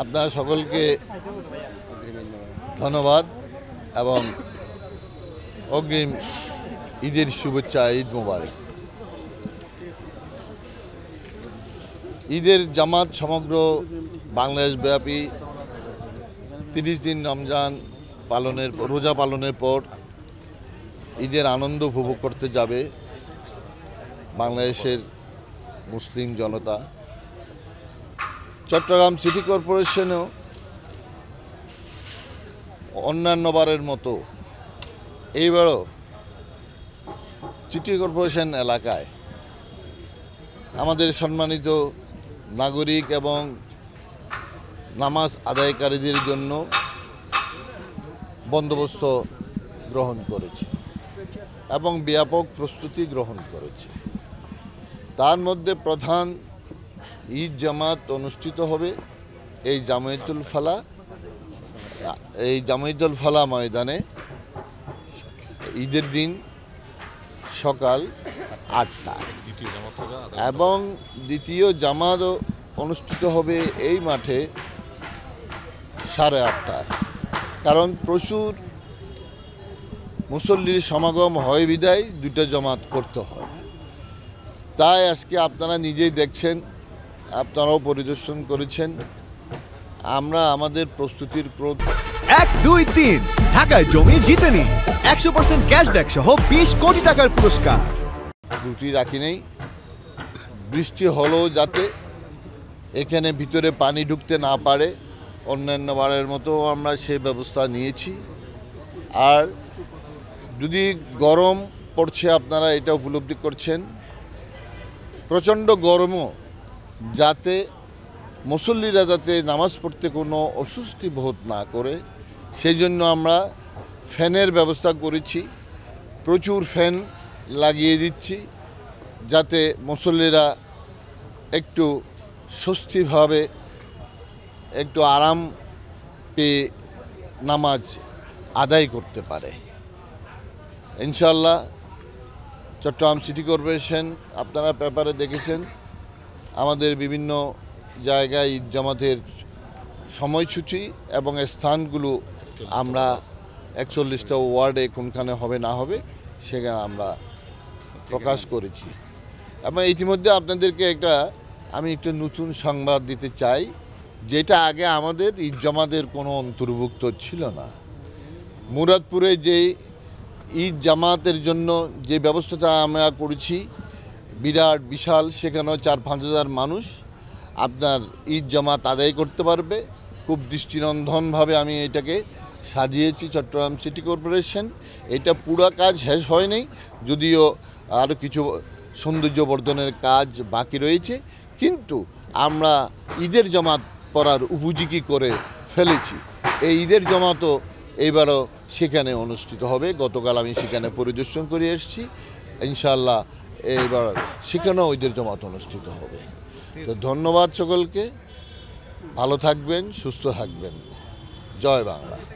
আপনারা সকলকে ধন্যবাদ এবং অগ্রিম ঈদের শুভেচ্ছা। ঈদ মোবারক। ঈদের জামাত সমগ্র বাংলাদেশব্যাপী 30 দিন রমজান রোজা পালনের পর ঈদের আনন্দ উপভোগ করতে যাবে বাংলাদেশের মুসলিম জনতা। চট্টগ্রাম সিটি কর্পোরেশনেও অন্যান্যবারের মতো এইবারও সিটি কর্পোরেশন এলাকায় আমাদের সম্মানিত নাগরিক এবং নামাজ আদায়কারীদের জন্য বন্দোবস্ত গ্রহণ করেছে এবং ব্যাপক প্রস্তুতি গ্রহণ করেছে। তার মধ্যে প্রধান ঈদ জামাত অনুষ্ঠিত হবে এই জামায়াতুল ফালাহ ময়দানে ঈদের দিন সকাল 8টায় এবং দ্বিতীয় জামাতও অনুষ্ঠিত হবে এই মাঠে 8:30টায়। কারণ প্রচুর মুসল্লির সমাগম হয় বিদায় দুইটা জামাত করতে হয়। তাই আজকে আপনারা নিজেই দেখছেন, আপনারাও পরিদর্শন করেছেন, আমরা আমাদের প্রস্তুতির 1, 2, 3 ঢাকায় জমি জিতে নিন 100% ক্যাশব্যাক সহ 20 কোটি টাকার পুরস্কার। ত্রুটি রাখি নেই। বৃষ্টি হলেও যাতে এখানে ভিতরে পানি ঢুকতে না পারে অন্যান্য বারের মতো আমরা সেই ব্যবস্থা নিয়েছি। আর যদি গরম পড়ছে আপনারা এটা উপলব্ধি করছেন, প্রচণ্ড গরমও যাতে মুসল্লিরা যাতে নামাজ পড়তে কোনো অস্বস্তি বোধ না করে সেই জন্য আমরা ফ্যানের ব্যবস্থা করেছি। প্রচুর ফ্যান লাগিয়ে দিচ্ছি যাতে মুসল্লিরা একটু স্বস্তিভাবে একটু আরাম পেয়ে নামাজ আদায় করতে পারে। ইনশাআল্লাহ চট্টগ্রাম সিটি কর্পোরেশন আপনারা পেপারে দেখেছেন আমাদের বিভিন্ন জায়গায় ঈদ জামাতের সময়সূচি এবং স্থানগুলো আমরা 41টা ওয়ার্ডে কোনখানে হবে না হবে সেখানে আমরা প্রকাশ করেছি। এবং ইতিমধ্যে আপনাদেরকে আমি একটু নতুন সংবাদ দিতে চাই, যেটা আগে আমাদের ঈদ জামাতের কোনো অন্তর্ভুক্ত ছিল না। মুরাদপুরে যে ঈদ জামাতের জন্য যে ব্যবস্থাটা আমরা করেছি বিশাল, সেখানেও 4-5 হাজার মানুষ আপনার ঈদ জামাত আদায় করতে পারবে। খুব দৃষ্টিনন্দনভাবে আমি এটাকে সাজিয়েছি চট্টগ্রাম সিটি কর্পোরেশন। এটা পুরো কাজ শেষ হয়নি, যদিও আরও কিছু সৌন্দর্য বর্ধনের কাজ বাকি রয়েছে, কিন্তু আমরা ঈদের জামাত পড়ার উপযোগী করে ফেলেছি। এই ঈদের জামাতও এইবারও সেখানে অনুষ্ঠিত হবে। গতকাল আমি সেখানে পরিদর্শন করে এসেছি। ইনশাআল্লাহ এইবার সেখানেও ঈদের জামাত অনুষ্ঠিত হবে। তো ধন্যবাদ সকলকে, ভালো থাকবেন, সুস্থ থাকবেন। জয় বাংলা।